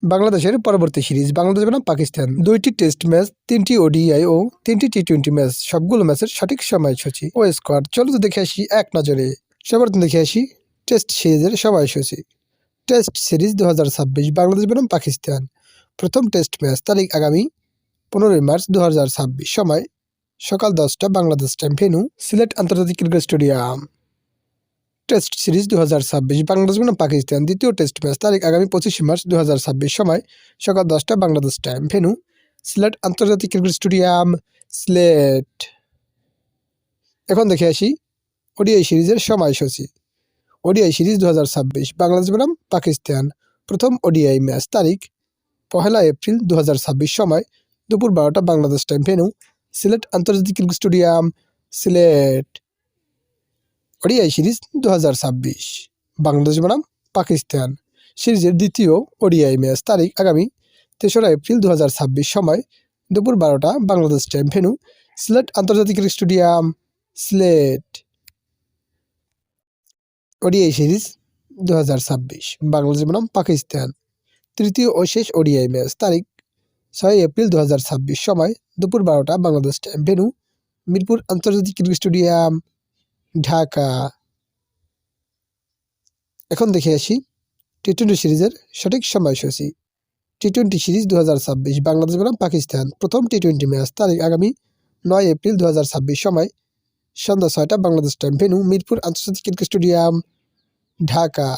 বাংলাদেশের পরবর্তী সিরিজ বাংলাদেশ বনাম পাকিস্তান। 2টি টেস্ট ম্যাচ, 3টি ওডিআই ও 3টি টি-20 ম্যাচ। সবগুলো ম্যাচের সঠিক সময়সূচি ও স্কোয়াড। চলো তো দেখে আসি এক নজরে। সর্বপ্রথম দেখে আসি টেস্ট সিরিজের সময়সূচি। টেস্ট সিরিজ 2026 বাংলাদেশ বনাম পাকিস্তান। প্রথম টেস্ট ম্যাচ তারিখ আগামী 15 মার্চ 2026, সময় সকাল 10টা বাংলাদেশ টাইম, ভেন্যু সিলেট আন্তর্জাতিক cricket stadium. Test series 2026 Bangladesh বনাম পাকিস্তান। দ্বিতীয় টেস্ট ম্যাচ তারিখ আগামী 25 মার্চ 2026, সময় সকাল 10টা বাংলাদেশ টাইম, ভেন্যু সিলেট আন্তর্জাতিক ক্রিকেট স্টেডিয়াম, সিলেট। এখন দেখে আসি ওডিআই সিরিজের সময়সূচি। ওডিআই সিরিজ 2026 বাংলাদেশ বনাম পাকিস্তান। প্রথম ওডিআই ম্যাচ তারিখ 1 এপ্রিল 2026, সময় দুপুর 12টা বাংলাদেশ টাইম, ভেন্যু সিলেট আন্তর্জাতিক cricket stadium, Sylhet. ODI series 2026 Bangladesh বনাম পাকিস্তান। সিরিজের দ্বিতীয় ওডিআই ম্যাচ তারিখ আগামী 3রা এপ্রিল 2026, সময় দুপুর 12টা বাংলাদেশ টাইম, ভেন্যু সিলেট আন্তর্জাতিক cricket stadium, Sylhet. ODI series 2026 Bangladesh বনাম পাকিস্তান। তৃতীয় ও শেষ ওডিআই ম্যাচ তারিখ 6 এপ্রিল 2026, সময় দুপুর 12টা বাংলাদেশ টাইম, ভেন্যু মিরপুর আন্তর্জাতিক ক্রিকেট স্টেডিয়াম, ঢাকা। এখন দেখে আসি টি-20 সিরিজের সঠিক সময়সূচি। টি-20 সিরিজ 2026 বাংলাদেশ বনাম পাকিস্তান। প্রথম টি-20 ম্যাচ তারিখ আগামী 9 এপ্রিল 2026, সময় সন্ধ্যা 6টা বাংলাদেশ টাইম, ভেন্যু মিরপুর আন্তর্জাতিক ক্রিকেট স্টেডিয়াম, ঢাকা।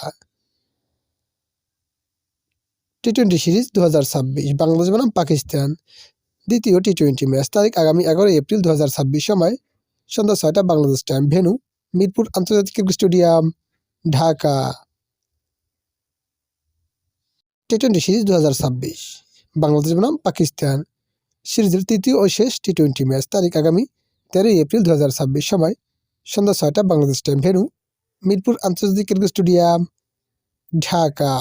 টি-20 সিরিজ 2026 বাংলাদেশ বনাম পাকিস্তান। দ্বিতীয় টি-20 ম্যাচ তারিখ আগামী 11 এপ্রিল 2026, সময় সন্ধ্যা 6টা বাংলাদেশ টাইম, ভেন্যু মিরপুর আন্তর্জাতিক ক্রিকেট স্টেডিয়াম, ঢাকা। টি-20 সিরিজ 2026 বাংলাদেশ বনাম পাকিস্তান। সিরিজের তৃতীয় ও শেষ টি-20 ম্যাচ তারিখ আগামী 13 এপ্রিল 2026, সময় সন্ধ্যা 6টা বাংলাদেশ টাইম, ভেন্যু মিরপুর আন্তর্জাতিক ক্রিকেট স্টেডিয়াম, ঢাকা।